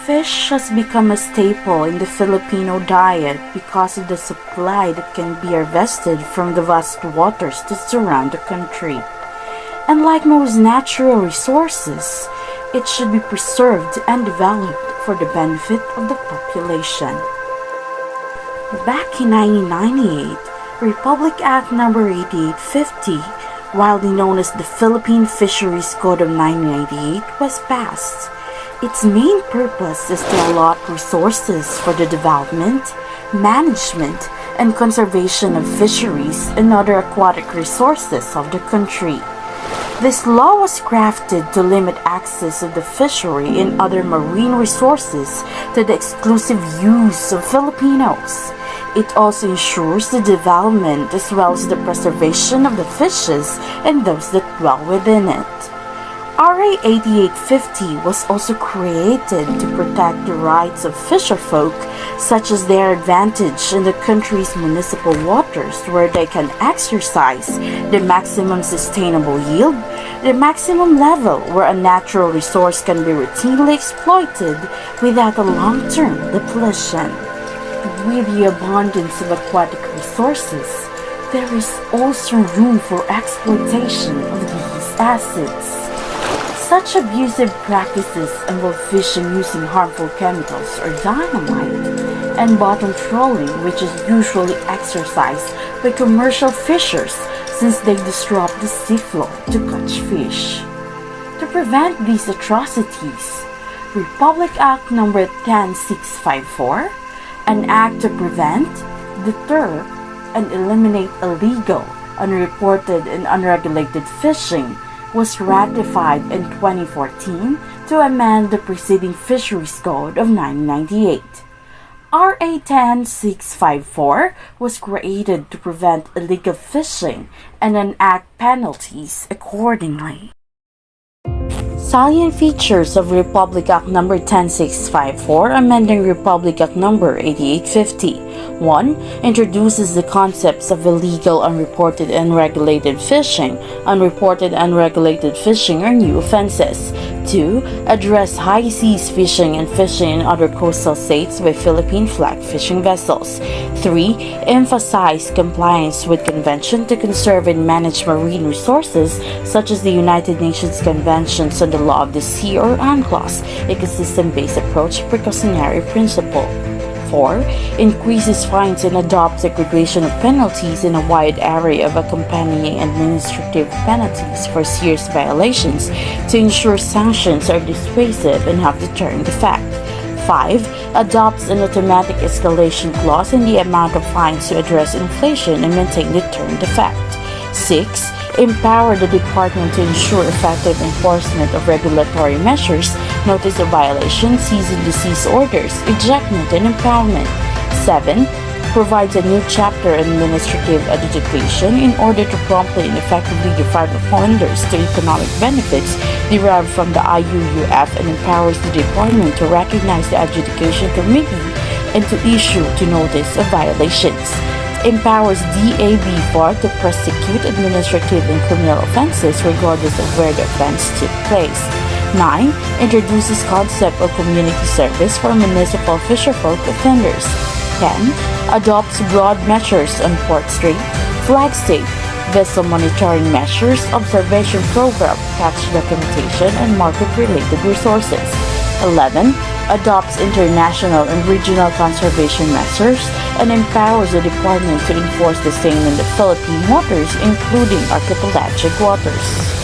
Fish has become a staple in the Filipino diet because of the supply that can be harvested from the vast waters that surround the country. And like most natural resources, it should be preserved and developed for the benefit of the population. Back in 1998, Republic Act No. 8850, widely known as the Philippine Fisheries Code of 1998, was passed. Its main purpose is to allot resources for the development, management, and conservation of fisheries and other aquatic resources of the country. This law was crafted to limit access of the fishery and other marine resources to the exclusive use of Filipinos. It also ensures the development as well as the preservation of the fishes and those that dwell within it. RA 8850 was also created to protect the rights of fisherfolk, such as their advantage in the country's municipal waters where they can exercise the maximum sustainable yield, the maximum level where a natural resource can be routinely exploited without a long-term depletion. With the abundance of aquatic resources, there is also room for exploitation of these assets. Such abusive practices involve fishing using harmful chemicals or dynamite, and bottom trawling, which is usually exercised by commercial fishers since they disrupt the seafloor to catch fish. To prevent these atrocities, Republic Act No. 10654, an act to prevent, deter, and eliminate illegal, unreported, and unregulated fishing, was ratified in 2014 to amend the preceding Fisheries Code of 1998. RA 10654 was created to prevent illegal fishing and enact penalties accordingly. Salient features of Republic Act No. 10654 amending Republic Act No. 8850. 1. Introduces the concepts of illegal, unreported, and unregulated fishing. Unreported, unregulated fishing are new offences. 2. Address high seas fishing and fishing in other coastal states by Philippine-flagged fishing vessels. 3. Emphasize compliance with Convention to conserve and manage marine resources such as the United Nations Conventions on the Law of the Sea or UNCLOS, ecosystem-based approach precautionary principle. 4. Increases fines and adopts a gradation of penalties in a wide array of accompanying administrative penalties for serious violations to ensure sanctions are dissuasive and have deterrent effect. 5. Adopts an automatic escalation clause in the amount of fines to address inflation and maintain deterrent effect. 6. Empower the department to ensure effective enforcement of regulatory measures, notice of violation, cease and desist orders, ejectment, and empoundment. 7. Provides a new chapter on administrative adjudication in order to promptly and effectively deprive offenders to economic benefits derived from the IUUF and empowers the department to recognize the Adjudication Comittee and to issue to notice of violations. Empowers BFAR to prosecute administrative and criminal offenses regardless of where the offense took place. 9. Introduces concept of community service for municipal fisherfolk offenders. 10. Adopts broad measures on port state, flag state, vessel monitoring measures, observation program, catch documentation, and market-related resources. 11. Adopts international and regional conservation measures and empowers the department to enforce the same in the Philippine waters, including archipelagic waters.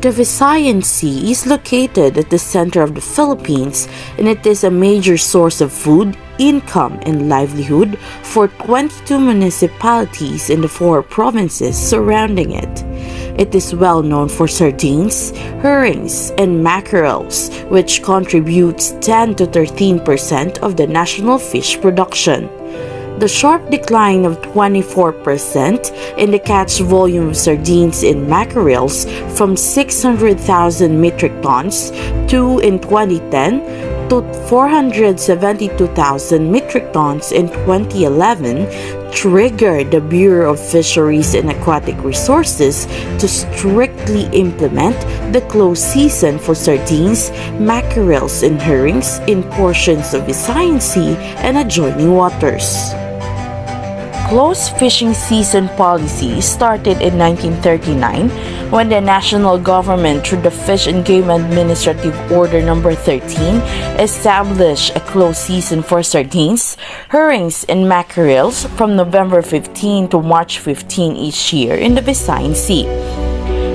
The Visayan Sea is located at the center of the Philippines, and it is a major source of food, income, and livelihood for 22 municipalities in the 4 provinces surrounding it. It is well known for sardines, herrings, and mackerels, which contributes 10 to 13% of the national fish production. The sharp decline of 24% in the catch volume of sardines and mackerels from 600,000 metric tons in 2010 to 472,000 metric tons in 2011 triggered the Bureau of Fisheries and Aquatic Resources to strictly implement the closed season for sardines, mackerels, and herrings in portions of Visayan Sea and adjoining waters. Closed fishing season policy started in 1939 when the national government, through the Fish and Game Administrative Order No. 13, established a closed season for sardines, herrings, and mackerels from November 15 to March 15 each year in the Visayan Sea.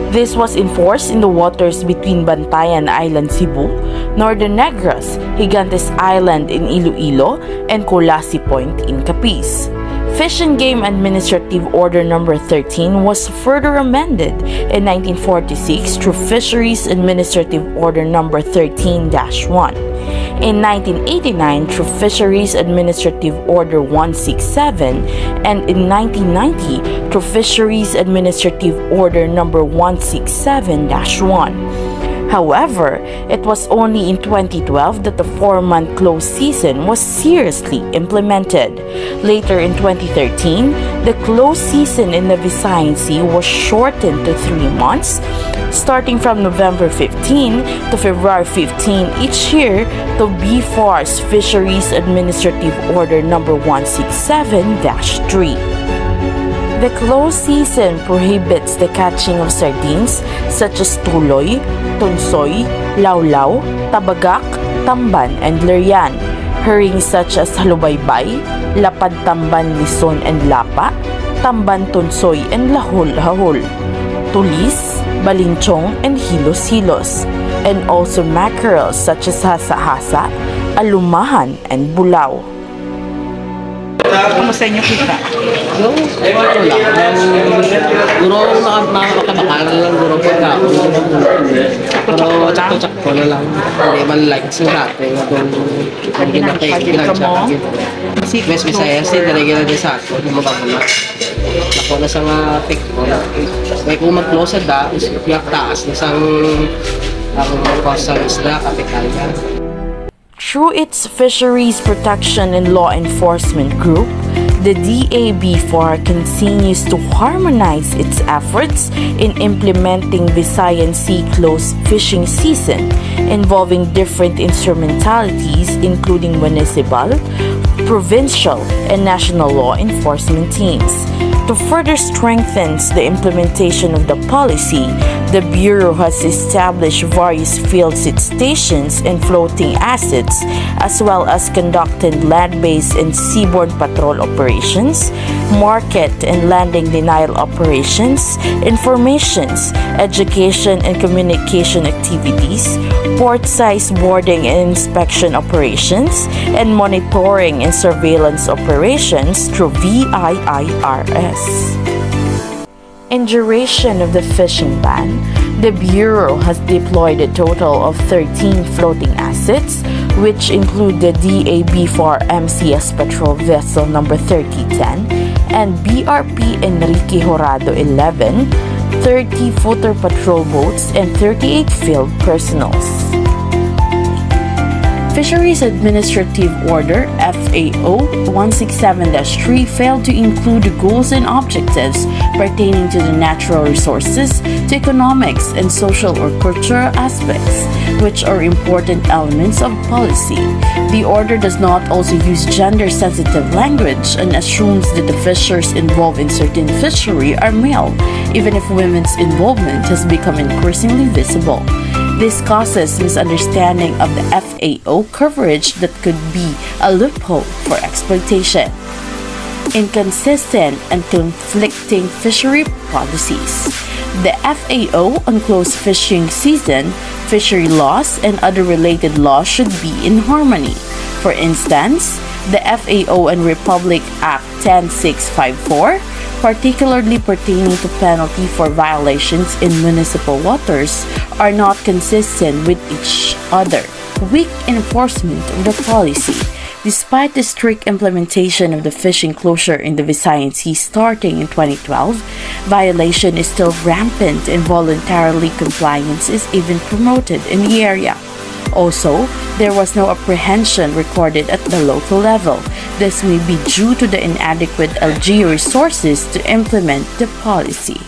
This was enforced in the waters between Bantayan Island, Cebu, Northern Negros, Gigantes Island in Iloilo, and Colasi Point in Capiz. Fish and Game Administrative Order No. 13 was further amended in 1946 through Fisheries Administrative Order No. 13-1. In 1989 through Fisheries Administrative Order 167, and in 1990 through Fisheries Administrative Order No. 167-1. However, it was only in 2012 that the 4-month closed season was seriously implemented. Later in 2013, the closed season in the Visayan Sea was shortened to 3 months, starting from November 15 to February 15 each year to BFAR's Fisheries Administrative Order No. 167-3. The closed season prohibits the catching of sardines such as tuloy, tunsoy, lawlaw, tabagak, tamban, and lerian, herrings such as halubaybay, lapad tamban, lison, and lapa, tamban tunsoy, and lahul-hahul, tulis, balinchong, and hilos-hilos, and also mackerels such as hasa-hasa, alumahan, and bulaw. Kamusta inyo kita? Guro nakakabakaran lang guro po ka. Pero tsakto na lang. Hindi man like sa natin kung ginagin. West Visayas din nalagyan na sa ato. Mababala. Ako na sa mga pick ko. May kung mag-close da, yak taas na sa ang coastal isla, kapitalya. Through its Fisheries Protection and Law Enforcement Group, the BFAR continues to harmonize its efforts in implementing Visayan Sea closed fishing season, involving different instrumentalities including municipal, provincial, and national law enforcement teams. To further strengthen the implementation of the policy, the Bureau has established various field sit stations and floating assets, as well as conducted land-based and seaborne patrol operations, market and landing denial operations, informations, education and communication activities, port-size boarding and inspection operations, and monitoring and surveillance operations through VIIRS. In duration of the fishing ban, the Bureau has deployed a total of 13 floating assets, which include the BFAR MCS patrol vessel number 3010 and BRP Enrique Jorado 11, 30 footer patrol boats, and 38 field personnels. Fisheries Administrative Order FAO 167-3 failed to include the goals and objectives pertaining to the natural resources, to economics and social or cultural aspects, which are important elements of policy. The order does not also use gender-sensitive language and assumes that the fishers involved in certain fishery are male, even if women's involvement has become increasingly visible. This causes misunderstanding of the FAO coverage that could be a loophole for exploitation. Inconsistent and conflicting fishery policies. The FAO on closed fishing season, fishery laws, and other related laws should be in harmony. For instance, the FAO and Republic Act 10654, particularly pertaining to penalty for violations in municipal waters, are not consistent with each other. Weak enforcement of the policy. Despite the strict implementation of the fishing closure in the Visayan Sea starting in 2012, violation is still rampant and voluntarily compliance is even promoted in the area. Also, there was no apprehension recorded at the local level. This may be due to the inadequate LG resources to implement the policy.